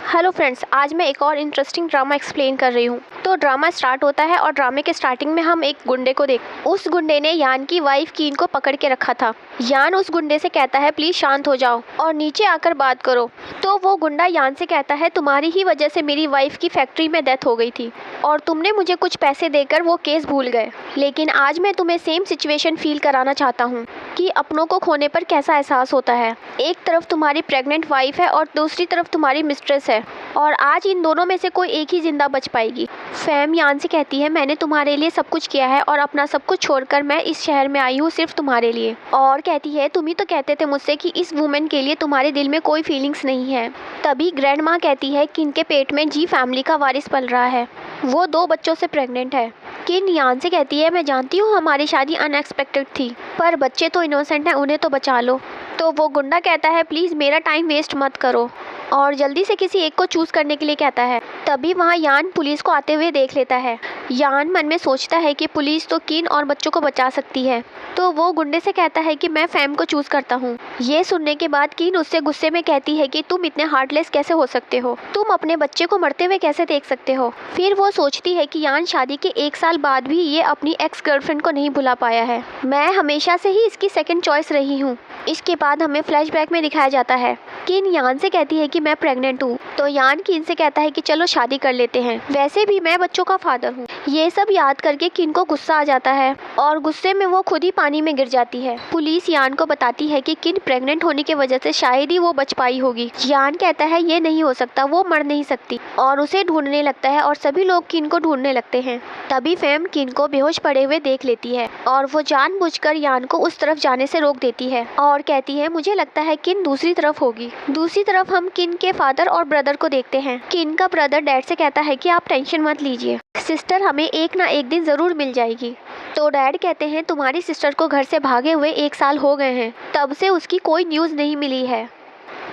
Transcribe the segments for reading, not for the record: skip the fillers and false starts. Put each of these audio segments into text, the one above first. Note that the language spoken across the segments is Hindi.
हेलो फ्रेंड्स, आज मैं एक और इंटरेस्टिंग ड्रामा एक्सप्लेन कर रही हूँ। तो ड्रामा स्टार्ट होता है और ड्रामे के स्टार्टिंग में हम एक गुंडे को उस गुंडे ने यान की वाइफ कीन को पकड़ के रखा था। यान उस गुंडे से कहता है प्लीज शांत हो जाओ और नीचे आकर बात करो। तो वो गुंडा यान से कहता है तुम्हारी ही वजह से मेरी वाइफ की फैक्ट्री में डेथ हो गई थी और तुमने मुझे कुछ पैसे देकर वो केस भूल गए, लेकिन आज मैं तुम्हें सेम सिचुएशन फील कराना चाहता हूँ कि अपनों को खोने पर कैसा एहसास होता है। एक तरफ तुम्हारी प्रेग्नेंट वाइफ है और दूसरी तरफ तुम्हारी मिस्ट्रेस है और आज इन दोनों में से कोई एक ही जिंदा बच पाएगी। फैम यान से कहती है मैंने तुम्हारे लिए सब कुछ किया है और अपना सब कुछ छोड़कर मैं इस शहर में आई हूँ सिर्फ तुम्हारे लिए। और कहती है तुम ही तो कहते थे मुझसे कि इस वुमेन के लिए तुम्हारे दिल में कोई फीलिंग्स नहीं है। तभी ग्रैंड माँ कहती है कि इनके पेट में जी फैमिली का वारिस पल रहा है, वो 2 बच्चों से प्रेग्नेंट है। किन यान से कहती है मैं जानती हूँ हमारी शादी अनएक्सपेक्टेड थी, पर बच्चे तो इनोसेंट हैं, उन्हें तो बचा लो। तो वो गुंडा कहता है प्लीज़ मेरा टाइम वेस्ट मत करो और जल्दी से किसी एक को चूज़ करने के लिए कहता है। तभी वहाँ यान पुलिस को आते हुए देख लेता है। यान मन में सोचता है कि पुलिस तो किन और बच्चों को बचा सकती है, तो वो गुंडे से कहता है कि मैं फैम को चूज़ करता हूँ। ये सुनने के बाद किन उससे गुस्से में कहती है कि तुम इतने हार्टलेस कैसे हो सकते हो, तुम अपने बच्चे को मरते हुए कैसे देख सकते हो। फिर वो सोचती है कि यान शादी के 1 साल बाद भी ये अपनी एक्स गर्लफ्रेंड को नहीं भुला पाया है, मैं हमेशा से ही इसकी सेकंड चॉइस रही हूँ। इसके बाद हमें फ्लैशबैक में दिखाया जाता है किन यान से कहती है कि मैं प्रेग्नेंट हूँ, तो यान किन से कहता है कि चलो शादी कर लेते हैं, वैसे भी मैं बच्चों का फादर हूँ। ये सब याद करके किन को गुस्सा आ जाता है और गुस्से में वो खुद ही पानी में गिर जाती है। पुलिस यान को बताती है कि किन प्रेग्नेंट होने की वजह से शायद ही वो बच पाई होगी। यान कहता है ये नहीं हो सकता, वो मर नहीं सकती और उसे ढूंढने लगता है और सभी लोग किन को ढूंढने लगते हैं। तभी फैम किन को बेहोश पड़े हुए देख लेती है और वो जानबूझकर यान को उस तरफ जाने से रोक देती है और कहती है मुझे लगता है किन दूसरी तरफ होगी। दूसरी तरफ हम किन के फादर और ब्रदर को देखते हैं। किन का ब्रदर डैड से कहता है कि आप टेंशन मत लीजिए, सिस्टर हमें एक ना एक दिन जरूर मिल जाएगी। तो डैड कहते हैं तुम्हारी सिस्टर को घर से भागे हुए 1 साल हो गए हैं, तब से उसकी कोई न्यूज़ नहीं मिली है।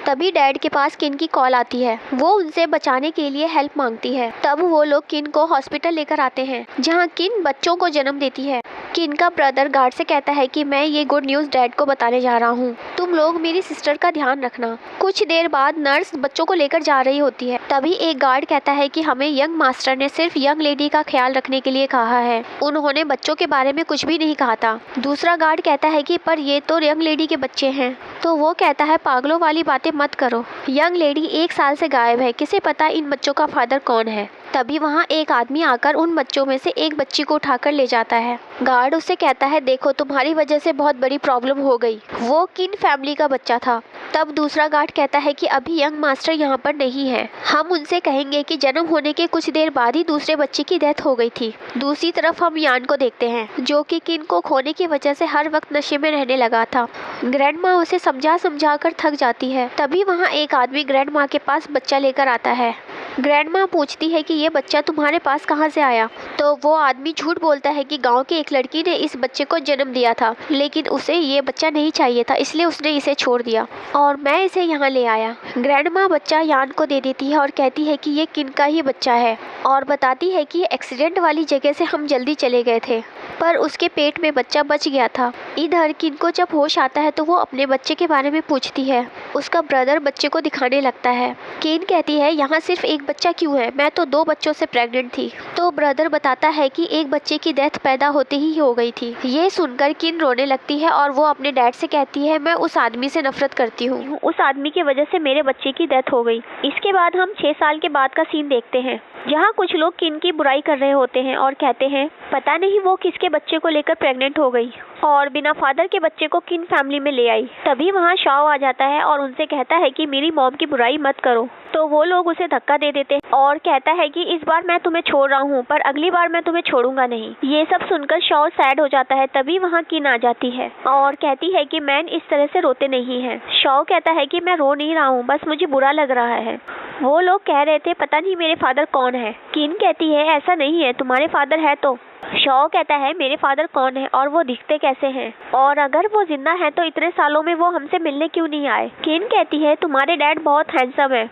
तभी डैड के पास किन की कॉल आती है, वो उनसे बचाने के लिए हेल्प मांगती है। तब वो लोग किन को हॉस्पिटल लेकर आते हैं जहाँ किन बच्चों को जन्म देती है। किन का ब्रदर गार्ड से कहता है कि मैं ये गुड न्यूज़ डैड को बताने जा रहा हूँ, तुम लोग मेरी सिस्टर का ध्यान रखना। कुछ देर बाद नर्स बच्चों को लेकर जा रही होती है। तभी एक गार्ड कहता है कि हमें यंग मास्टर ने सिर्फ यंग लेडी का ख्याल रखने के लिए कहा है, उन्होंने बच्चों के बारे में कुछ भी नहीं कहा था। दूसरा गार्ड कहता है कि पर ये तो यंग लेडी के बच्चे हैं। तो वो कहता है पागलों वाली बातें मत करो, यंग लेडी 1 साल से गायब है, किसे पता इन बच्चों का फादर कौन है। तभी वहाँ एक आदमी आकर उन बच्चों में से एक बच्ची को उठाकर ले जाता है। गार्ड उससे कहता है देखो तुम्हारी वजह से बहुत बड़ी प्रॉब्लम हो गई, वो किन फैमिली का बच्चा था। तब दूसरा गार्ड कहता है कि अभी यंग मास्टर यहाँ पर नहीं है, हम उनसे कहेंगे कि जन्म होने के कुछ देर बाद ही दूसरे बच्चे की डेथ हो गई थी। दूसरी तरफ हम यान को देखते हैं जो कि किन को खोने की वजह से हर वक्त नशे में रहने लगा था। ग्रैंड माँ उसे समझा कर थक जाती है। तभी वहाँ एक आदमी ग्रैंड माँ के पास बच्चा लेकर आता है। ग्रैंड माँ पूछती है कि ये बच्चा तुम्हारे पास कहाँ से आया। तो वो आदमी झूठ बोलता है कि गांव की एक लड़की ने इस बच्चे को जन्म दिया था, लेकिन उसे ये बच्चा नहीं चाहिए था, इसलिए उसने इसे छोड़ दिया और मैं इसे यहाँ ले आया। ग्रैंड माँ बच्चा यान को दे देती है और कहती है कि ये किन का ही बच्चा है और बताती है कि एक्सीडेंट वाली जगह से हम जल्दी चले गए थे, पर उसके पेट में बच्चा बच गया था। इधर किन को जब होश आता है तो वो अपने बच्चे के बारे में पूछती है। उसका ब्रदर बच्चे को दिखाने लगता है। किन कहती है यहाँ सिर्फ एक बच्चा क्यों है, मैं तो 2 बच्चों से प्रेग्नेंट थी। तो ब्रदर बताता है कि एक बच्चे की डेथ पैदा होते ही हो गई थी। ये सुनकर किन रोने लगती है और वो अपने डैड से कहती है मैं उस आदमी से नफरत करती हूँ, उस आदमी की वजह से मेरे बच्चे की डेथ हो गई। इसके बाद हम 6 साल के बाद का सीन देखते हैं जहाँ कुछ लोग किन की बुराई कर रहे होते हैं और कहते हैं पता नहीं वो किसके बच्चे को लेकर प्रेग्नेंट हो गई और बिना फादर के बच्चे को किन फैमिली में ले आई। तभी वहाँ शाओ आ जाता है और उनसे कहता है कि मेरी मॉम की बुराई मत करो। तो वो लोग उसे धक्का दे देते हैं और कहता है कि इस बार मैं तुम्हें छोड़ रहा हूँ, पर अगली बार मैं तुम्हें छोड़ूंगा नहीं। ये सब सुनकर शाओ सैड हो जाता है। तभी वहाँ किन आ जाती है और कहती है कि मैन इस तरह से रोते नहीं है। शाओ कहता है कि मैं रो नहीं रहा हूँ, बस मुझे बुरा लग रहा है। वो लोग कह रहे थे पता नहीं मेरे फादर कौन है। किन कहती है ऐसा नहीं है, तुम्हारे फादर है तो। शॉ कहता है मेरे फादर कौन है और वो दिखते कैसे हैं, और अगर वो जिंदा है तो इतने सालों में वो हमसे मिलने क्यों नहीं आए। किन कहती है तुम्हारे डैड बहुत हैंडसम है,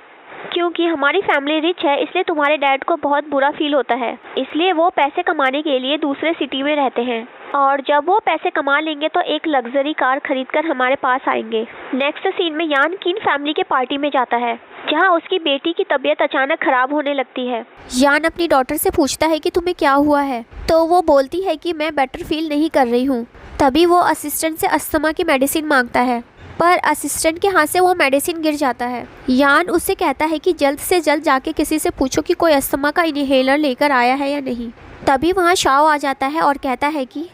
क्योंकि हमारी फैमिली रिच है इसलिए तुम्हारे डैड को बहुत बुरा फील होता है, इसलिए वो पैसे कमाने के लिए दूसरे सिटी में रहते हैं। और जब वो पैसे कमा लेंगे तो एक लग्जरी कार खरीदकर हमारे पास आएंगे। नेक्स्ट सीन में यान किन फैमिली के पार्टी में जाता है जहां उसकी बेटी की तबीयत अचानक खराब होने लगती है। यान अपनी डॉटर से पूछता है कि तुम्हें क्या हुआ है, तो वो बोलती है कि मैं बेटर फील नहीं कर रही हूँ। तभी वो असिस्टेंट से अस्थमा की मेडिसिन मांगता है, पर असिस्टेंट के हाथ से वो मेडिसिन गिर जाता है। यान उससे कहता है कि जल्द से जल्द जाके किसी से पूछो कि कोई अस्थमा का इनहेलर लेकर आया है या नहीं। तभी वहाँ शाओ आ जाता है और कहता है कि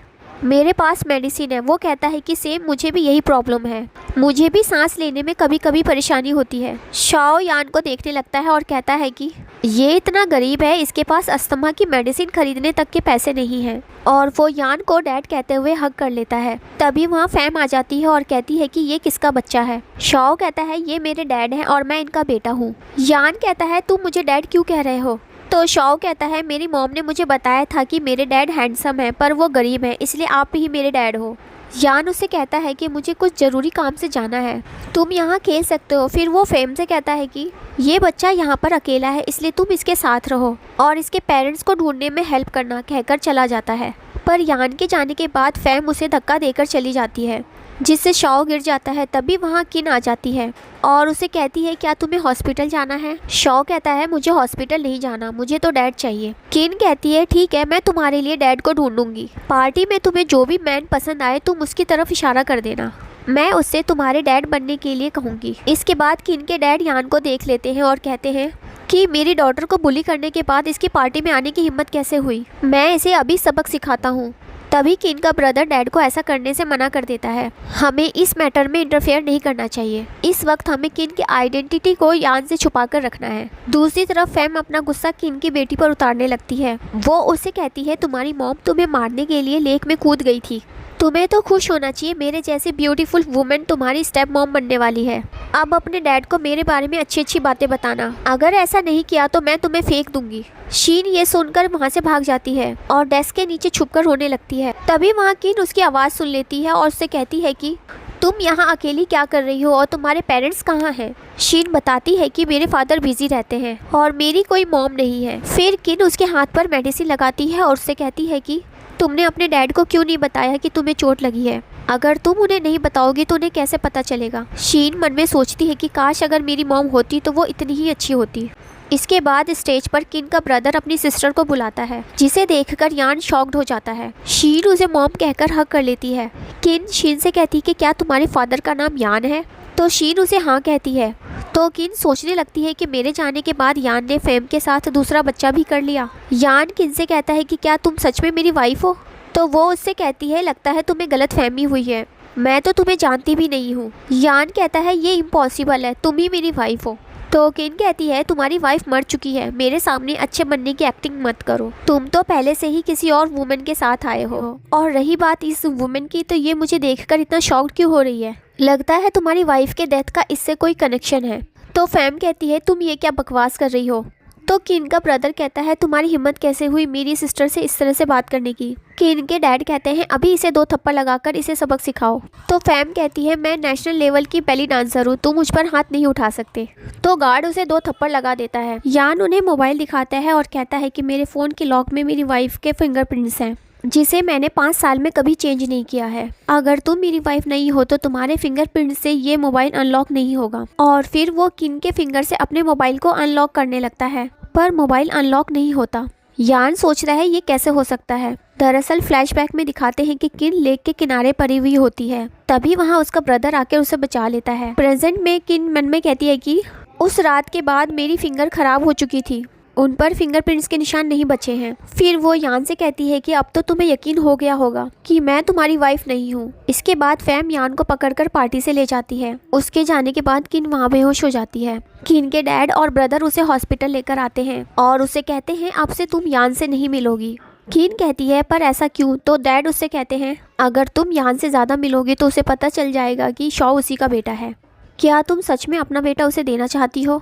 मेरे पास मेडिसिन है। वो कहता है कि सेम मुझे भी यही प्रॉब्लम है, मुझे भी सांस लेने में कभी कभी परेशानी होती है। शाओ यान को देखने लगता है और कहता है कि ये इतना गरीब है, इसके पास अस्थमा की मेडिसिन खरीदने तक के पैसे नहीं हैं। और वो यान को डैड कहते हुए हग कर लेता है। तभी वहाँ फैम आ जाती है और कहती है कि ये किसका बच्चा है। शाओ कहता है ये मेरे डैड हैं और मैं इनका बेटा हूँ। यान कहता है तुम मुझे डैड क्यों कह रहे हो। तो शाओ कहता है मेरी मॉम ने मुझे बताया था कि मेरे डैड हैंडसम है पर वो गरीब है, इसलिए आप ही मेरे डैड हो। यान उसे कहता है कि मुझे कुछ ज़रूरी काम से जाना है, तुम यहाँ खेल सकते हो। फिर वो फेम से कहता है कि ये बच्चा यहाँ पर अकेला है, इसलिए तुम इसके साथ रहो और इसके पेरेंट्स को ढूंढने में हेल्प करना, कहकर चला जाता है। पर यान के जाने के बाद फेम उसे धक्का देकर चली जाती है, जिससे शाओ गिर जाता है। तभी वहाँ किन आ जाती है और उसे कहती है क्या तुम्हें हॉस्पिटल जाना है। शाओ कहता है मुझे हॉस्पिटल नहीं जाना, मुझे तो डैड चाहिए। किन कहती है ठीक है, मैं तुम्हारे लिए डैड को ढूंढूंगी। पार्टी में तुम्हें जो भी मैन पसंद आए तुम उसकी तरफ इशारा कर देना, मैं उससे तुम्हारे डैड बनने के लिए कहूँगी। इसके बाद किन के डैड यान को देख लेते हैं और कहते हैं कि मेरी डॉटर को बुली करने के बाद इसकी पार्टी में आने की हिम्मत कैसे हुई, मैं इसे अभी सबक सिखाता हूँ। तभी किन का ब्रदर डैड को ऐसा करने से मना कर देता है, हमें इस मैटर में इंटरफेयर नहीं करना चाहिए। इस वक्त हमें किन की आइडेंटिटी को यान से छुपा कर रखना है। दूसरी तरफ फैम अपना गुस्सा किन की बेटी पर उतारने लगती है। वो उससे कहती है तुम्हारी मॉम तुम्हें मारने के लिए लेक में कूद गई थी, तुम्हें तो खुश होना चाहिए, मेरे जैसी ब्यूटीफुल वुमेन तुम्हारी स्टेप मॉम बनने वाली है। अब अपने डैड को मेरे बारे में अच्छी अच्छी बातें बताना, अगर ऐसा नहीं किया तो मैं तुम्हें फेंक दूंगी। शीन ये सुनकर वहाँ से भाग जाती है और डेस्क के नीचे छुपकर रोने लगती है। तभी वहाँ किन उसकी आवाज़ सुन लेती है और उससे कहती है कि तुम यहाँ अकेली क्या कर रही हो और तुम्हारे पेरेंट्स कहाँ हैं। शीन बताती है कि मेरे फादर बिजी रहते हैं और मेरी कोई मॉम नहीं है। फिर किन उसके हाथ पर मेडिसिन लगाती है और उससे कहती है कि तुमने अपने डैड को क्यों नहीं बताया कि तुम्हें चोट लगी है, अगर तुम उन्हें नहीं बताओगी तो उन्हें कैसे पता चलेगा। शीन मन में सोचती है कि काश अगर मेरी मॉम होती तो वो इतनी ही अच्छी होती। इसके बाद स्टेज पर किन का ब्रदर अपनी सिस्टर को बुलाता है, जिसे देखकर यान शॉक्ड हो जाता है। शीन उसे मॉम कहकर हक कर लेती है। किन शीन से कहती है कि क्या तुम्हारे फादर का नाम यान है, तो शीन उसे हाँ कहती है। तो किन सोचने लगती है कि मेरे जाने के बाद यान ने फेम के साथ दूसरा बच्चा भी कर लिया। यान किन से कहता है कि क्या तुम सच में मेरी वाइफ हो, तो वो उससे कहती है लगता है तुम्हें गलत फहमी हुई है, मैं तो तुम्हें जानती भी नहीं हूँ। यान कहता है ये इम्पॉसिबल है, तुम ही मेरी वाइफ हो। तो किन कहती है तुम्हारी वाइफ मर चुकी है, मेरे सामने अच्छे बनने की एक्टिंग मत करो, तुम तो पहले से ही किसी और वुमेन के साथ आए हो। और रही बात इस वुमेन की, तो ये मुझे देखकर इतना शॉक्ड क्यों हो रही है, लगता है तुम्हारी वाइफ के डेथ का इससे कोई कनेक्शन है। तो फैम कहती है तुम ये क्या बकवास कर रही हो। तो किन का ब्रदर कहता है तुम्हारी हिम्मत कैसे हुई मेरी सिस्टर से इस तरह से बात करने की। किन के डैड कहते हैं अभी इसे 2 थप्पड़ लगाकर इसे सबक सिखाओ। तो फैम कहती है मैं नेशनल लेवल की बेली डांसर हूँ, तुम मुझ पर हाथ नहीं उठा सकते। तो गार्ड उसे 2 थप्पड़ लगा देता है। यान उन्हें मोबाइल दिखाता है और कहता है कि मेरे फ़ोन के लॉक में मेरी वाइफ के फिंगरप्रिंट्स हैं, जिसे मैंने 5 साल में कभी चेंज नहीं किया है। अगर तुम मेरी वाइफ नहीं हो तो तुम्हारे फिंगरप्रिंट से ये मोबाइल अनलॉक नहीं होगा। और फिर वो किन के फिंगर से अपने मोबाइल को अनलॉक करने लगता है, पर मोबाइल अनलॉक नहीं होता। यान सोचता है ये कैसे हो सकता है। दरअसल फ्लैशबैक में दिखाते हैं कि किन लेक के किनारे पड़ी हुई होती है। तभी वहाँ उसका ब्रदर आकर उसे बचा लेता है। प्रेजेंट में किन मन में कहती है कि उस रात के बाद मेरी फिंगर खराब हो चुकी थी, उन पर फिंगरप्रिंट्स के निशान नहीं बचे हैं। फिर वो यान से कहती है कि अब तो तुम्हें यकीन हो गया होगा कि मैं तुम्हारी वाइफ नहीं हूँ। इसके बाद फैम यान को पकड़कर पार्टी से ले जाती है। उसके जाने के बाद किन वहाँ बेहोश हो जाती है। किन के डैड और ब्रदर उसे हॉस्पिटल लेकर आते हैं और उसे कहते हैं अब से तुम यान से नहीं मिलोगी। किन कहती है पर ऐसा क्यों। तो डैड उससे कहते हैं अगर तुम यान से ज़्यादा मिलोगी तो उसे पता चल जाएगा कि शॉ उसी का बेटा है। क्या तुम सच में अपना बेटा उसे देना चाहती हो।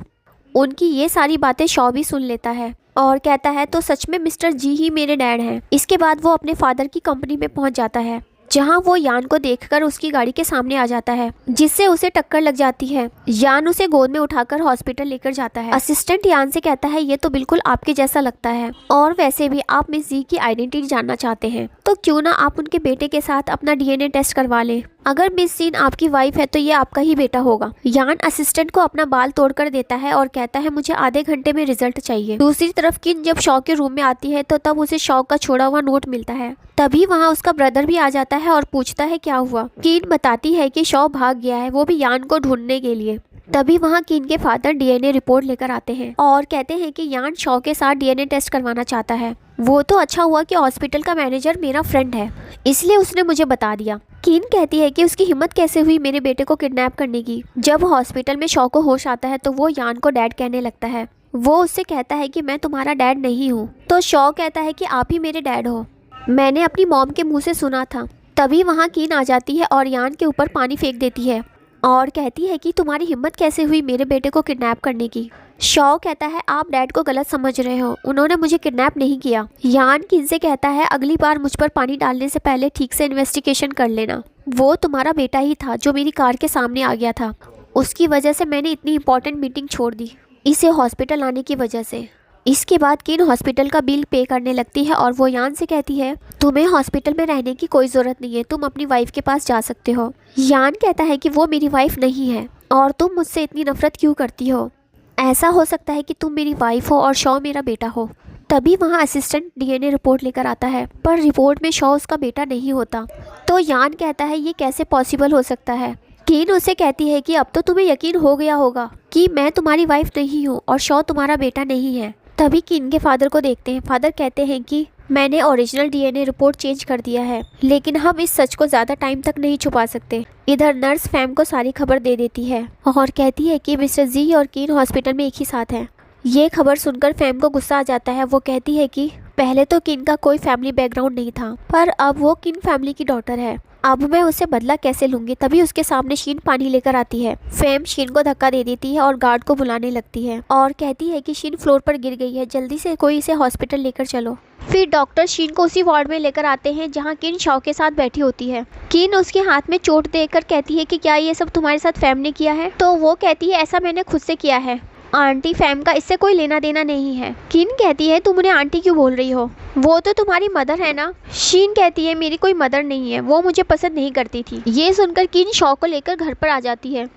उनकी ये सारी बातें शॉ भी सुन लेता है और कहता है तो सच में मिस्टर जी ही मेरे डैड हैं। इसके बाद वो अपने फादर की कंपनी में पहुंच जाता है जहां वो यान को देखकर उसकी गाड़ी के सामने आ जाता है, जिससे उसे टक्कर लग जाती है। यान उसे गोद में उठाकर हॉस्पिटल लेकर जाता है। असिस्टेंट यान से कहता है ये तो बिल्कुल आपके जैसा लगता है, और वैसे भी आप मिस जी की आइडेंटिटी जानना चाहते हैं, तो क्यों ना आप उनके बेटे के साथ अपना डीएनए टेस्ट करवा लें। अगर मिस जीन आपकी वाइफ है तो ये आपका ही बेटा होगा। यान असिस्टेंट को अपना बाल तोड़कर देता है और कहता है मुझे आधे घंटे में रिजल्ट चाहिए। दूसरी तरफ किन जब शॉ के रूम में आती है तो तब उसे शॉ का छोड़ा हुआ नोट मिलता है। तभी वहाँ उसका ब्रदर भी आ जाता है और पूछता है क्या हुआ। किन बताती है कि शॉ भाग गया है, वो भी यान को ढूंढने के लिए। तभी वहाँ किन के फादर डीएनए रिपोर्ट लेकर आते हैं और कहते हैं कि यान शॉ के साथ डीएनए टेस्ट करवाना चाहता है। वो तो अच्छा हुआ कि हॉस्पिटल का मैनेजर मेरा फ्रेंड है, इसलिए उसने मुझे बता दिया। किन कहती है कि उसकी हिम्मत कैसे हुई मेरे बेटे को किडनैप करने की। जब हॉस्पिटल में शॉ को होश आता है तो वो यान को डैड कहने लगता है। वो उससे कहता है कि मैं तुम्हारा डैड नहीं हूँ। तो शॉ कहता है कि आप ही मेरे डैड हो, मैंने अपनी मॉम के मुँह से सुना था। तभी वहाँ किन आ जाती है और यान के ऊपर पानी फेंक देती है और कहती है कि तुम्हारी हिम्मत कैसे हुई मेरे बेटे को किडनैप करने की। शॉ कहता है आप डैड को गलत समझ रहे हो, उन्होंने मुझे किडनैप नहीं किया। यान किन से कहता है अगली बार मुझ पर पानी डालने से पहले ठीक से इन्वेस्टिगेशन कर लेना। वो तुम्हारा बेटा ही था जो मेरी कार के सामने आ गया था, उसकी वजह से मैंने इतनी इंपॉर्टेंट मीटिंग छोड़ दी, इसे हॉस्पिटल आने की वजह से। इसके बाद किन हॉस्पिटल का बिल पे करने लगती है और वो यान से कहती है तुम्हें हॉस्पिटल में रहने की कोई ज़रूरत नहीं है, तुम अपनी वाइफ के पास जा सकते हो। यान कहता है कि वो मेरी वाइफ नहीं है और तुम मुझसे इतनी नफरत क्यों करती हो। ऐसा हो सकता है कि तुम मेरी वाइफ हो और शॉ मेरा बेटा हो। तभी वहाँ असिस्टेंट डीएनए रिपोर्ट लेकर आता है, पर रिपोर्ट में शॉ उसका बेटा नहीं होता। तो यान कहता है ये कैसे पॉसिबल हो सकता है। किन उसे कहती है कि अब तो तुम्हें यकीन हो गया होगा कि मैं तुम्हारी वाइफ नहीं हूँ और शॉ तुम्हारा बेटा नहीं है। तभी किन के फादर को देखते हैं। फादर कहते हैं कि मैंने ओरिजिनल डीएनए रिपोर्ट चेंज कर दिया है, लेकिन हम इस सच को ज़्यादा टाइम तक नहीं छुपा सकते। इधर नर्स फैम को सारी खबर दे देती है और कहती है कि मिस्टर जी और किन हॉस्पिटल में एक ही साथ हैं। ये खबर सुनकर फैम को गुस्सा आ जाता है। वो कहती है कि पहले तो किन का कोई फैमिली बैकग्राउंड नहीं था, पर अब वो किन फैमिली की डॉटर है, अब मैं उससे बदला कैसे लूंगी। तभी उसके सामने शीन पानी लेकर आती है। फैम शीन को धक्का दे देती है और गार्ड को बुलाने लगती है और कहती है कि शीन फ्लोर पर गिर गई है, जल्दी से कोई इसे हॉस्पिटल लेकर चलो। फिर डॉक्टर शीन को उसी वार्ड में लेकर आते हैं जहां किन शॉ के साथ बैठी होती है। किन उसके हाथ में चोट देकर कहती है कि क्या ये सब तुम्हारे साथ फैम ने किया है। तो वो कहती है ऐसा मैंने खुद से किया है, आंटी फैम का इससे कोई लेना देना नहीं है। किन कहती है तुम उन्हें आंटी क्यों बोल रही हो, वो तो तुम्हारी मदर है ना। शीन कहती है मेरी कोई मदर नहीं है, वो मुझे पसंद नहीं करती थी। ये सुनकर किन शॉ को लेकर घर पर आ जाती है।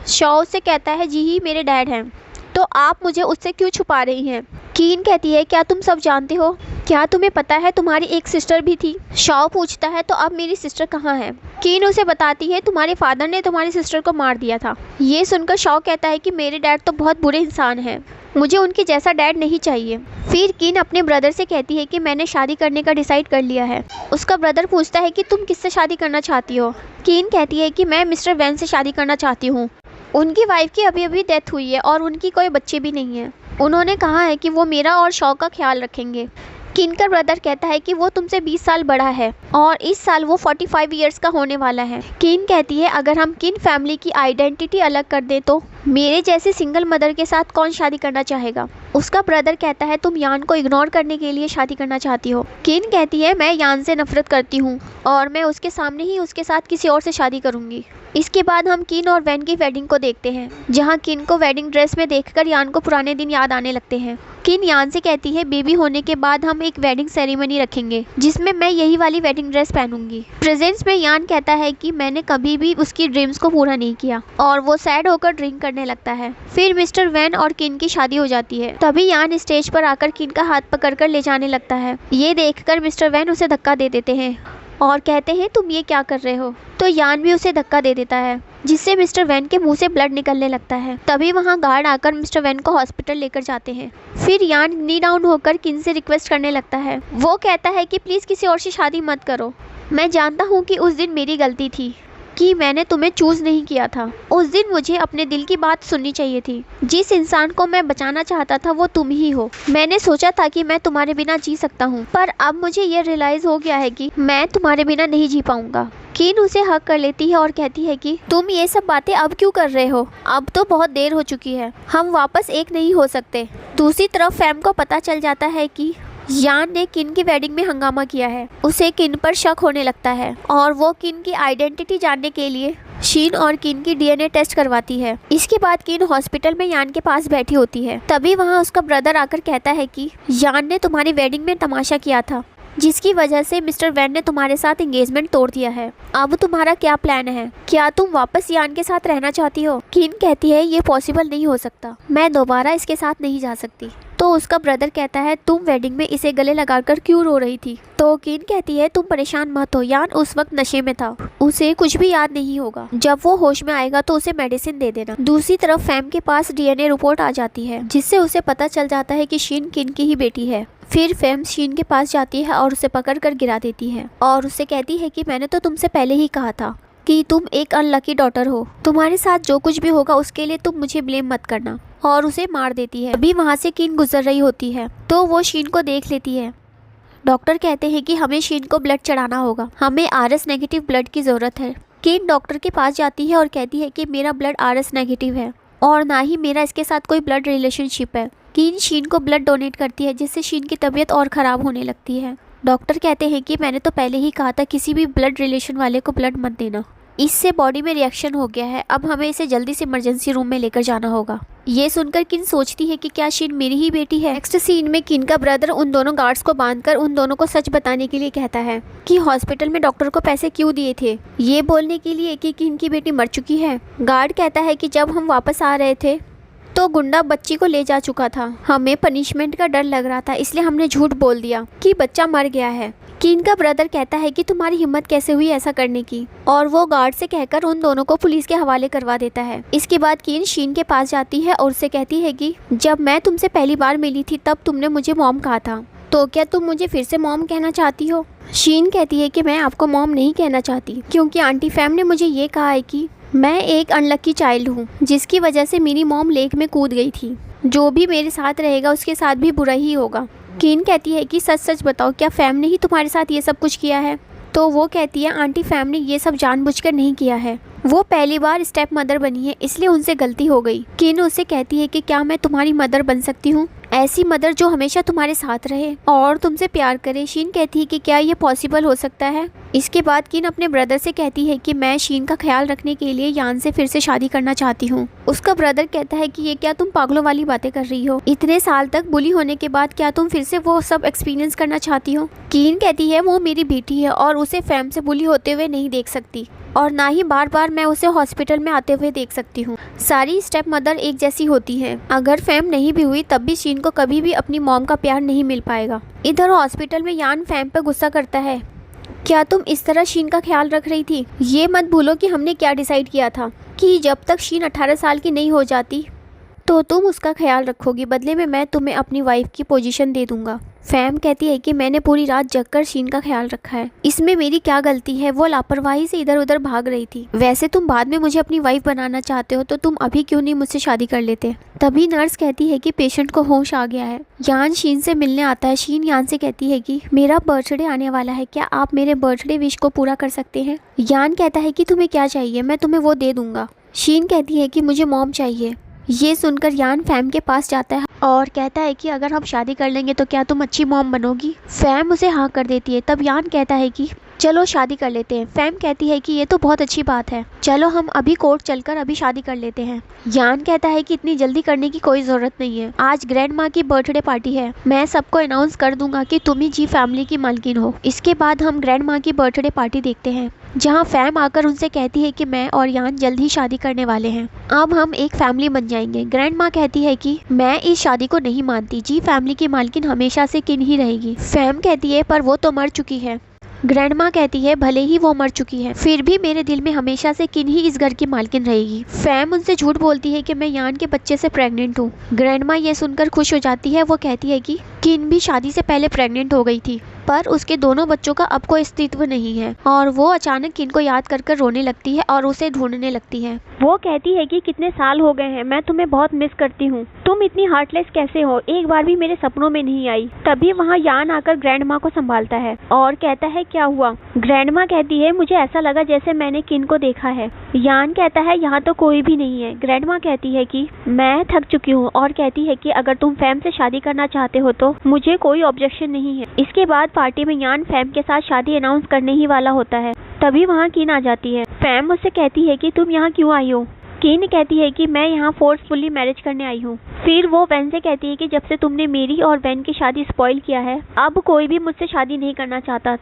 शॉ उससे कहता है जी ही मेरे डैड हैं, तो आप मुझे उससे क्यों छुपा रही हैं। कीन कहती है क्या तुम सब जानते हो, क्या तुम्हें पता है तुम्हारी एक सिस्टर भी थी। शॉ पूछता है तो अब मेरी सिस्टर कहाँ है। कीन उसे बताती है तुम्हारे फादर ने तुम्हारी सिस्टर को मार दिया था। ये सुनकर शॉ कहता है कि मेरे डैड तो बहुत बुरे इंसान हैं, मुझे उनके जैसा डैड नहीं चाहिए। फिर कीन अपने ब्रदर से कहती है कि मैंने शादी करने का डिसाइड कर लिया है। उसका ब्रदर पूछता है कि तुम किससे शादी करना चाहती हो। कीन कहती है कि मैं मिस्टर वैन से शादी करना चाहती हूँ, उनकी वाइफ की अभी अभी डेथ हुई है और उनकी कोई बच्चे भी नहीं है। उन्होंने कहा है कि वो मेरा और शॉ का ख्याल रखेंगे। किन का ब्रदर कहता है कि वो तुमसे 20 साल बड़ा है और इस साल वो 45 इयर्स का होने वाला है। किन कहती है अगर हम किन फैमिली की आइडेंटिटी अलग कर दें तो मेरे जैसे सिंगल मदर के साथ कौन शादी करना चाहेगा। उसका ब्रदर कहता है तुम यान को इग्नोर करने के लिए शादी करना चाहती हो। किन कहती है मैं यान से नफरत करती हूँ और मैं उसके सामने ही उसके साथ किसी और से शादी करूंगी। इसके बाद हम किन और वैन की वेडिंग को देखते हैं, जहां किन को वेडिंग ड्रेस में देखकर यान को पुराने दिन याद आने लगते हैं। किन यान से कहती है बेबी होने के बाद हम एक वेडिंग सेरेमनी रखेंगे जिसमें मैं यही वाली वेडिंग ड्रेस पहनूंगी। प्रेजेंस में यान कहता है कि मैंने कभी भी उसकी ड्रीम्स को पूरा नहीं किया और वो सैड होकर ड्रिंक करने लगता है। फिर मिस्टर वैन और किन की शादी हो जाती है। तभी यान स्टेज पर आकर किन का हाथ पकड़कर ले जाने लगता है। ये देखकर मिस्टर वैन उसे धक्का दे देते हैं और कहते हैं तुम ये क्या कर रहे हो। तो यान भी उसे धक्का दे देता है जिससे मिस्टर वैन के मुंह से ब्लड निकलने लगता है। तभी वहां गार्ड आकर मिस्टर वैन को हॉस्पिटल लेकर जाते हैं। फिर यान नी डाउन होकर किन से रिक्वेस्ट करने लगता है। वो कहता है कि प्लीज़ किसी और से शादी मत करो, मैं जानता हूँ कि उस दिन मेरी गलती थी कि मैंने तुम्हें चूज़ नहीं किया था। उस दिन मुझे अपने दिल की बात सुननी चाहिए थी। जिस इंसान को मैं बचाना चाहता था वो तुम ही हो। मैंने सोचा था कि मैं तुम्हारे बिना जी सकता हूँ, पर अब मुझे ये रियलाइज हो गया है कि मैं तुम्हारे बिना नहीं जी पाऊंगा। किन उसे हक कर लेती है और कहती है कि तुम ये सब बातें अब क्यों कर रहे हो, अब तो बहुत देर हो चुकी है, हम वापस एक नहीं हो सकते। दूसरी तरफ फैम को पता चल जाता है कि यान ने किन की वेडिंग में हंगामा किया है। उसे किन पर शक होने लगता है और वो किन की आइडेंटिटी जानने के लिए शीन और किन की डीएनए टेस्ट करवाती है। इसके बाद किन हॉस्पिटल में यान के पास बैठी होती है। तभी वहाँ उसका ब्रदर आकर कहता है कि यान ने तुम्हारी वेडिंग में तमाशा किया था, जिसकी वजह से मिस्टर वैन ने तुम्हारे साथ एंगेजमेंट तोड़ दिया है। अब तुम्हारा क्या प्लान है? क्या तुम वापस यान के साथ रहना चाहती हो? किन कहती है ये पॉसिबल नहीं हो सकता, मैं दोबारा इसके साथ नहीं जा सकती। तो उसका ब्रदर कहता है तुम वेडिंग में इसे गले लगाकर क्यों रो रही थी? तो किन कहती है तुम परेशान मत हो, यान उस वक्त नशे में था, उसे कुछ भी याद नहीं होगा, जब वो होश में आएगा तो उसे मेडिसिन दे देना। दूसरी तरफ फैम के पास डीएनए रिपोर्ट आ जाती है, जिससे उसे पता चल जाता है कि शीन किन की ही बेटी है। फिर फैम शीन के पास जाती है और उसे पकड़कर गिरा देती है और उसे कहती है कि मैंने तो तुमसे पहले ही कहा था कि तुम एक अनलकी डॉटर हो, तुम्हारे साथ जो कुछ भी होगा उसके लिए तुम मुझे ब्लेम मत करना, और उसे मार देती है। अभी वहाँ से किन गुजर रही होती है तो वो शीन को देख लेती है। डॉक्टर कहते हैं कि हमें शीन को ब्लड चढ़ाना होगा, हमें RS नेगेटिव ब्लड की ज़रूरत है। किन डॉक्टर के पास जाती है और कहती है कि मेरा ब्लड RS नेगेटिव है और ना ही मेरा इसके साथ कोई ब्लड रिलेशनशिप है। किन शीन को ब्लड डोनेट करती है, जिससे शीन की तबीयत और ख़राब होने लगती है। डॉक्टर कहते हैं कि मैंने तो पहले ही कहा था किसी भी ब्लड रिलेशन वाले को ब्लड मत देना, इससे बॉडी में रिएक्शन हो गया है, अब हमें इसे जल्दी से इमरजेंसी रूम में लेकर जाना होगा। ये सुनकर किन सोचती है कि क्या शीन मेरी ही बेटी है। नेक्स्ट सीन में किन का ब्रदर उन दोनों गार्ड्स को बांधकर उन दोनों को सच बताने के लिए कहता है कि हॉस्पिटल में डॉक्टर को पैसे क्यों दिए थे, ये बोलने के लिए कि किन की बेटी मर चुकी है। गार्ड कहता है कि जब हम वापस आ रहे थे तो गुंडा बच्ची को ले जा चुका था, हमें पनिशमेंट का डर लग रहा था, इसलिए हमने झूठ बोल दिया कि बच्चा मर गया है। किन का ब्रदर कहता है कि तुम्हारी हिम्मत कैसे हुई ऐसा करने की, और वो गार्ड से कहकर उन दोनों को पुलिस के हवाले करवा देता है। इसके बाद किन शीन के पास जाती है और उससे कहती है कि जब मैं तुमसे पहली बार मिली थी तब तुमने मुझे मॉम कहा था, तो क्या तुम मुझे फिर से मॉम कहना चाहती हो? शीन कहती है कि मैं आपको मॉम नहीं कहना चाहती, क्योंकि आंटी फैम ने मुझे ये कहा है कि मैं एक अनलकी चाइल्ड हूँ, जिसकी वजह से मेरी मॉम लेक में कूद गई थी, जो भी मेरे साथ रहेगा उसके साथ भी बुरा ही होगा। किन कहती है कि सच सच बताओ, क्या फैम ने ही तुम्हारे साथ ये सब कुछ किया है? तो वो कहती है आंटी फैम ने ये सब जानबूझकर नहीं किया है, वो पहली बार स्टेप मदर बनी है, इसलिए उनसे गलती हो गई। किन उससे कहती है कि क्या मैं तुम्हारी मदर बन सकती हूँ, ऐसी मदर जो हमेशा तुम्हारे साथ रहे और तुमसे प्यार करे। शीन कहती है कि क्या ये पॉसिबल हो सकता है। इसके बाद किन अपने ब्रदर से कहती है कि मैं शीन का ख्याल रखने के लिए यान से फिर से शादी करना चाहती हूँ। उसका ब्रदर कहता है कि ये क्या तुम पागलों वाली बातें कर रही हो, इतने साल तक बुली होने के बाद क्या तुम फिर से वो सब एक्सपीरियंस करना चाहती हो? किन कहती है वो मेरी बेटी है और उसे फैम से बुली होते हुए नहीं देख सकती, और ना ही बार बार मैं उसे हॉस्पिटल में आते हुए देख सकती हूँ। सारी स्टेप मदर एक जैसी होती है, अगर फैम नहीं भी हुई तब भी शीन को कभी भी अपनी मॉम का प्यार नहीं मिल पाएगा। इधर हॉस्पिटल में यान फैम पर गुस्सा करता है, क्या तुम इस तरह शीन का ख्याल रख रही थी? ये मत भूलो कि हमने क्या डिसाइड किया था कि जब तक शीन 18 साल की नहीं हो जाती तो तुम उसका ख्याल रखोगी, बदले में मैं तुम्हें अपनी वाइफ की पोजीशन दे दूंगा। फैम कहती है कि मैंने पूरी रात जगकर शीन का ख्याल रखा है, इसमें मेरी क्या गलती है, वो लापरवाही से इधर उधर भाग रही थी। वैसे तुम बाद में मुझे अपनी वाइफ बनाना चाहते हो तो तुम अभी क्यों नहीं मुझसे शादी कर लेते? तभी नर्स कहती है कि पेशेंट को होश आ गया है। यान शीन से मिलने आता है। शीन यान से कहती है कि मेरा बर्थडे आने वाला है, क्या आप मेरे बर्थडे विश को पूरा कर सकते हैं? यान कहता है कि तुम्हें क्या चाहिए, मैं तुम्हें वो दे दूंगा। शीन कहती है कि मुझे मॉम चाहिए। ये सुनकर यान फैम के पास जाता है और कहता है कि अगर हम शादी कर लेंगे तो क्या तुम अच्छी मॉम बनोगी? फैम उसे हाँ कर देती है। तब यान कहता है कि चलो शादी कर लेते हैं। फैम कहती है कि ये तो बहुत अच्छी बात है, चलो हम अभी कोर्ट चलकर अभी शादी कर लेते हैं। यान कहता है कि इतनी जल्दी करने की कोई ज़रूरत नहीं है, आज ग्रैंड माँ की बर्थडे पार्टी है, मैं सबको अनाउंस कर दूंगा कि तुम ही जी फैमिली की मालकिन हो। इसके बाद हम ग्रैंड माँ की बर्थडे पार्टी देखते हैं, जहाँ फैम आकर उनसे कहती है कि मैं और यान जल्द ही शादी करने वाले हैं, अब हम एक फैमिली बन जाएंगे। ग्रैंड माँ कहती है कि मैं इस शादी को नहीं मानती, जी फैमिली की मालकिन हमेशा से किन ही रहेगी। फैम कहती है पर वो तो मर चुकी है। ग्रैंड माँ कहती है भले ही वो मर चुकी है, फिर भी मेरे दिल में हमेशा से किन ही इस घर की मालकिन रहेगी। फैम उनसे झूठ बोलती है कि मैं यान के बच्चे से प्रेग्नेंट हूँ। ग्रैंड माँ ये सुनकर खुश हो जाती है। वो कहती है कि किन भी शादी से पहले प्रेग्नेंट हो गई थी, पर उसके दोनों बच्चों का अब कोई अस्तित्व नहीं है, और वो अचानक किन को याद कर रोने लगती है और उसे ढूंढने लगती है। वो कहती है कि कितने साल हो गए हैं, मैं तुम्हें बहुत मिस करती हूँ, तुम इतनी हार्टलेस कैसे हो, एक बार भी मेरे सपनों में नहीं आई। तभी वहाँ यान आकर ग्रैंड माँ को संभालता है और कहता है क्या हुआ। ग्रैंड माँ कहती है मुझे ऐसा लगा जैसे मैंने किन को देखा है। यान कहता है यहाँ तो कोई भी नहीं है। ग्रैंड माँ कहती है कि मैं थक चुकी हूँ और कहती है कि अगर तुम फैम से शादी करना चाहते हो तो मुझे कोई ऑब्जेक्शन नहीं है। इसके बाद पार्टी में यान फैम के साथ शादी अनाउंस करने ही वाला होता है। तभी वहाँ किन आ जाती है। फैम उससे कहती है कि तुम यहाँ क्यों आई हो। किन कहती है कि मैं यहाँ फोर्सफुली मैरिज करने आई हूँ। फिर वो वैन से कहती है कि जब से तुमने मेरी और वैन की शादी स्पॉइल किया है, अब कोई भी मुझसे शादी नहीं करना चाहता,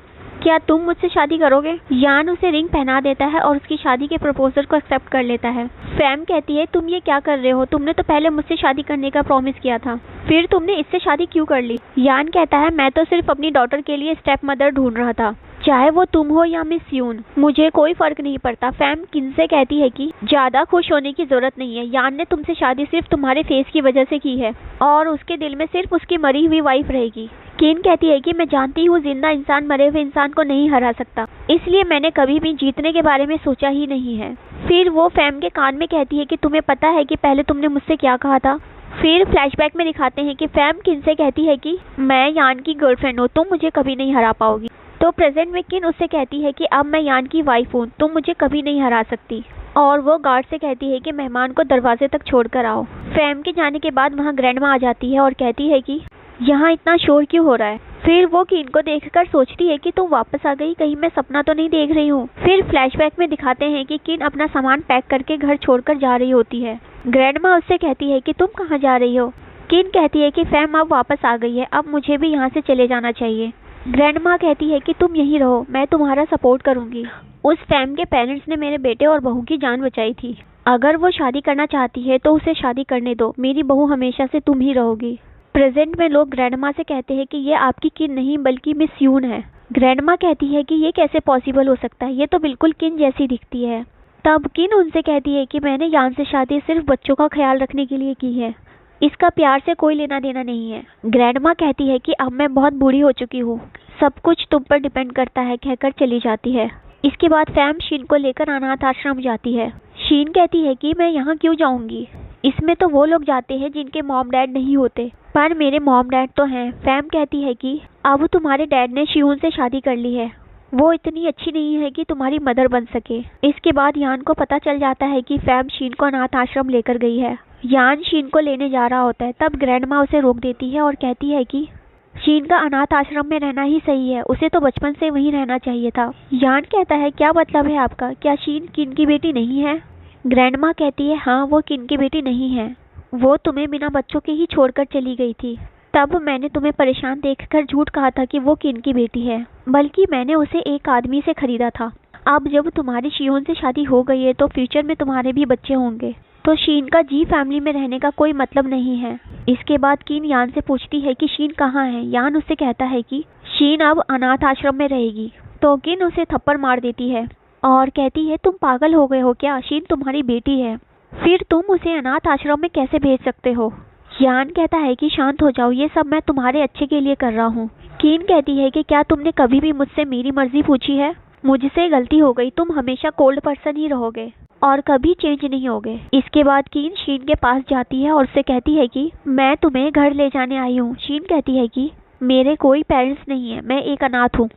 क्या तुम मुझसे शादी करोगे। यान उसे रिंग पहना देता है और उसकी शादी के प्रपोजल को एक्सेप्ट कर लेता है। फैम कहती है तुम ये क्या कर रहे हो, तुमने तो पहले मुझसे शादी करने का प्रॉमिस किया था, फिर तुमने इससे शादी क्यों कर ली। यान कहता है मैं तो सिर्फ अपनी डॉटर के लिए स्टेप मदर ढूंढ रहा था, चाहे वो तुम हो या मिस यून, मुझे कोई फर्क नहीं पड़ता। फैम किन से कहती है कि ज्यादा खुश होने की जरूरत नहीं है, यान ने तुमसे शादी सिर्फ तुम्हारे फेस की वजह से की है और उसके दिल में सिर्फ उसकी मरी हुई वाइफ रहेगी। किन कहती है कि मैं जानती हूँ जिंदा इंसान मरे हुए इंसान को नहीं हरा सकता, इसलिए मैंने कभी भी जीतने के बारे में सोचा ही नहीं है। फिर वो फैम के कान में कहती है कि तुम्हें पता है कि पहले तुमने मुझसे क्या कहा था। फिर फ्लैशबैक में दिखाते हैं कि फैम किन से कहती है कि मैं यान की गर्लफ्रेंड हूँ, तुम मुझे कभी नहीं हरा पाओगी। तो प्रेजेंट में किन उससे कहती है कि अब मैं यान की वाइफ हूँ, तुम मुझे कभी नहीं हरा सकती। और वो गार्ड से कहती है कि मेहमान को दरवाजे तक छोड़कर आओ। फैम के जाने के बाद वहाँ ग्रैंडमा आ जाती है और कहती है कि यहाँ इतना शोर क्यों हो रहा है। फिर वो किन को देखकर सोचती है कि तुम वापस आ गई, कहीं मैं सपना तो नहीं देख रही हूँ। फिर फ्लैशबैक में दिखाते हैं कि किन अपना सामान पैक करके घर छोड़कर जा रही होती है। ग्रैंडमा उससे कहती है कि तुम कहाँ जा रही हो। किन कहती है कि फैम अब वापस आ गई है, अब मुझे भी यहाँ से चले जाना चाहिए। ग्रैंडमा कहती है कि तुम यहीं रहो, मैं तुम्हारा सपोर्ट करूंगी। उस फैम के पेरेंट्स ने मेरे बेटे और बहू की जान बचाई थी, अगर वो शादी करना चाहती है तो उसे शादी करने दो, मेरी बहू हमेशा से तुम ही रहोगी। प्रेजेंट में लोग ग्रैंडमा से कहते हैं कि ये आपकी किन नहीं बल्कि मिस यून है। ग्रैंडमा कहती है कि ये कैसे पॉसिबल हो सकता है, ये तो बिल्कुल किन जैसी दिखती है। तब किन उनसे कहती है कि मैंने यान से शादी सिर्फ बच्चों का ख्याल रखने के लिए की है, इसका प्यार से कोई लेना देना नहीं है। ग्रैंडमा कहती है कि अब मैं बहुत बूढ़ी हो चुकी हूँ, सब कुछ तुम पर डिपेंड करता है, कहकर चली जाती है। इसके बाद फैम शीन को लेकर अनाथ आश्रम जाती है। शीन कहती है कि मैं यहाँ क्यों जाऊंगी, इसमें तो वो लोग जाते हैं जिनके मॉम डैड नहीं होते, पर मेरे मॉम डैड तो हैं। फैम कहती है कि अब तुम्हारे डैड ने शियून से शादी कर ली है, वो इतनी अच्छी नहीं है कि तुम्हारी मदर बन सके। इसके बाद यान को पता चल जाता है कि फैम शीन को अनाथ आश्रम लेकर गई है। यान शीन को लेने जा रहा होता है, तब ग्रैंडमा उसे रोक देती है और कहती है कि शीन का अनाथ आश्रम में रहना ही सही है, उसे तो बचपन से वहीं रहना चाहिए था। यान कहता है क्या मतलब है आपका, क्या शीन किन की बेटी नहीं है। ग्रैंडमा कहती है हाँ, वो किन की बेटी नहीं है, वो तुम्हें बिना बच्चों के ही छोड़कर चली गई थी। तब मैंने तुम्हें परेशान देखकर झूठ कहा था कि वो किन की बेटी है, बल्कि मैंने उसे एक आदमी से खरीदा था। अब जब तुम्हारी शियोन से शादी हो गई है तो फ्यूचर में तुम्हारे भी बच्चे होंगे, तो शीन का जी फैमिली में रहने का कोई मतलब नहीं है। इसके बाद किन यान से पूछती है कि शीन कहाँ है। यान उससे कहता है कि शीन अब अनाथ आश्रम में रहेगी। तो किन उसे थप्पड़ मार देती है और कहती है तुम पागल हो गए हो क्या, शीन तुम्हारी बेटी है, फिर तुम उसे अनाथ आश्रम में कैसे भेज सकते हो। यान कहता है कि शांत हो जाओ, ये सब मैं तुम्हारे अच्छे के लिए कर रहा हूँ। किन कहती है कि क्या तुमने कभी भी मुझसे मेरी मर्जी पूछी है, मुझसे गलती हो गई, तुम हमेशा कोल्ड पर्सन ही रहोगे और कभी चेंज नहीं होगे। इसके बाद किन शीन के पास जाती है और उससे कहती है कि मैं तुम्हें घर ले जाने आई हूँ। शीन कहती है कि मेरे कोई पेरेंट्स नहीं है, मैं एक अनाथ हूँ।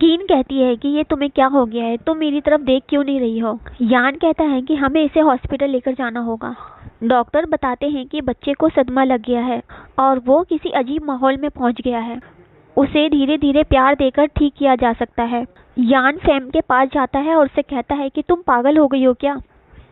किन कहती है कि ये तुम्हें क्या हो गया है, तुम मेरी तरफ देख क्यों नहीं रही हो। यान कहता है कि हमें इसे हॉस्पिटल लेकर जाना होगा। डॉक्टर बताते हैं कि बच्चे को सदमा लग गया है और वो किसी अजीब माहौल में पहुंच गया है, उसे धीरे धीरे प्यार देकर ठीक किया जा सकता है। यान फैम के पास जाता है और उससे कहता है कि तुम पागल हो गई हो क्या,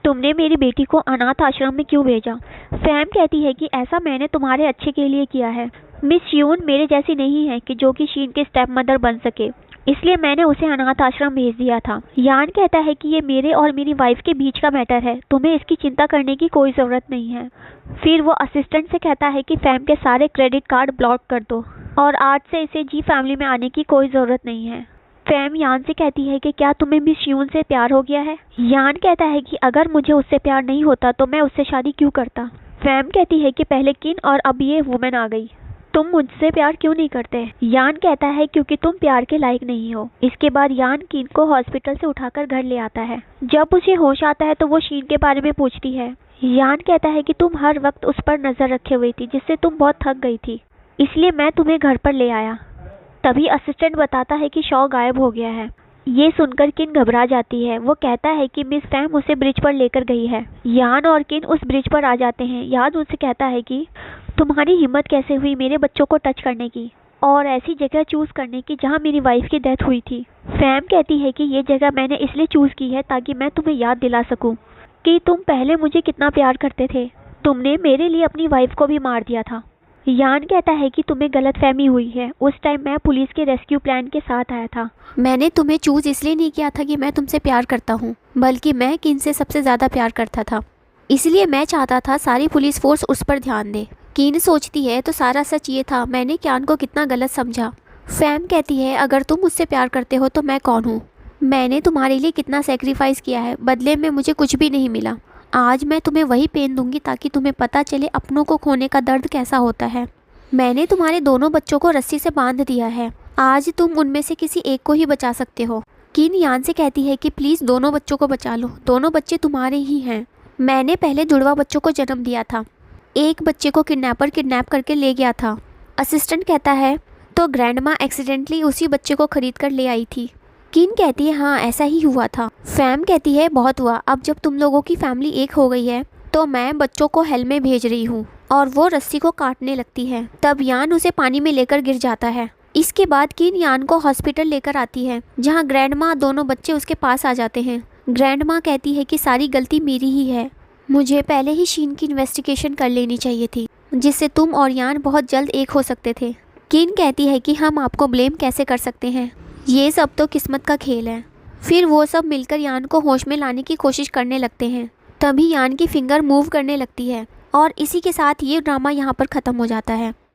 तुमने मेरी बेटी को अनाथ आश्रम में क्यों भेजा। फैम कहती है कि ऐसा मैंने तुम्हारे अच्छे के लिए किया है, मिस यून मेरे जैसी नहीं है कि जो कि शीन के स्टेप मदर बन सके, इसलिए मैंने उसे अनाथ आश्रम भेज दिया था। यान कहता है कि ये मेरे और मेरी वाइफ के बीच का मैटर है, तुम्हें इसकी चिंता करने की कोई ज़रूरत नहीं है। फिर वो असिस्टेंट से कहता है कि फैम के सारे क्रेडिट कार्ड ब्लॉक कर दो और आज से इसे जी फैमिली में आने की कोई ज़रूरत नहीं है। फैम यान से कहती है कि क्या तुम्हें मिस यून से प्यार हो गया है। यान कहता है कि अगर मुझे उससे प्यार नहीं होता तो मैं उससे शादी क्यों करता। फैम कहती है कि पहले किन और अब ये वुमेन आ गई। तुम मुझसे प्यार क्यों नहीं करते? यान कहता है क्योंकि तुम प्यार के लायक नहीं हो। इसके बाद यान कीन को हॉस्पिटल से उठाकर घर ले आता है। जब उसे होश आता है तो वो शीन के बारे में पूछती है। यान कहता है कि तुम हर वक्त उस पर नजर रखे हुई थी, जिससे तुम बहुत थक गई थी, इसलिए मैं तुम्हें घर पर ले आया। तभी असिस्टेंट बताता है कि शॉ गायब हो गया है। ये सुनकर किन घबरा जाती है। वो कहता है कि मिस फैम उसे ब्रिज पर लेकर गई है। यान और किन उस ब्रिज पर आ जाते हैं। यान उनसे कहता है कि तुम्हारी हिम्मत कैसे हुई मेरे बच्चों को टच करने की और ऐसी जगह चूज करने की जहां मेरी वाइफ की डेथ हुई थी। फैम कहती है कि ये जगह मैंने इसलिए चूज की है ताकि मैं तुम्हें याद दिला सकूं कि तुम पहले मुझे कितना प्यार करते थे। तुमने मेरे लिए अपनी वाइफ को भी मार दिया था। यान कहता है कि तुम्हें गलतफहमी हुई है। उस टाइम मैं पुलिस के रेस्क्यू प्लान के साथ आया था। मैंने तुम्हें चूज इसलिए नहीं किया था कि मैं तुमसे प्यार करता हूँ, बल्कि मैं किन से सबसे ज़्यादा प्यार करता था। इसलिए मैं चाहता था सारी पुलिस फोर्स उस पर ध्यान दे। कीन सोचती है तो सारा सच ये था, मैंने क्यान को कितना गलत समझा। फैम कहती है अगर तुम मुझसे प्यार करते हो तो मैं कौन हूँ? मैंने तुम्हारे लिए कितना सेक्रीफाइस किया है, बदले में मुझे कुछ भी नहीं मिला। आज मैं तुम्हें वही पेन दूंगी ताकि तुम्हें पता चले अपनों को खोने का दर्द कैसा होता है। मैंने तुम्हारे दोनों बच्चों को रस्सी से बांध दिया है। आज तुम उनमें से किसी एक को ही बचा सकते हो। कीन यान से कहती है कि प्लीज़ दोनों बच्चों को बचा लो, दोनों बच्चे तुम्हारे ही हैं। मैंने पहले जुड़वा बच्चों को जन्म दिया था। एक बच्चे को किडनैपर किडनैप करके ले गया था। असिस्टेंट कहता है तो ग्रैंडमा एक्सीडेंटली उसी बच्चे को खरीद कर ले आई थी। कीन कहती है हाँ ऐसा ही हुआ था। फैम कहती है बहुत हुआ, अब जब तुम लोगों की फैमिली एक हो गई है तो मैं बच्चों को हेल में भेज रही हूँ। और वो रस्सी को काटने लगती है। तब यान उसे पानी में लेकर गिर जाता है। इसके बाद कीन यान को हॉस्पिटल लेकर आती है, जहाँ ग्रैंडमा दोनों बच्चे उसके पास आ जाते हैं। ग्रैंडमा कहती है कि सारी गलती मेरी ही है, मुझे पहले ही शीन की इन्वेस्टिगेशन कर लेनी चाहिए थी, जिससे तुम और यान बहुत जल्द एक हो सकते थे। कीन कहती है कि हम आपको ब्लेम कैसे कर सकते हैं, ये सब तो किस्मत का खेल है। फिर वो सब मिलकर यान को होश में लाने की कोशिश करने लगते हैं। तभी यान की फिंगर मूव करने लगती है और इसी के साथ ये ड्रामा यहाँ पर ख़त्म हो जाता है।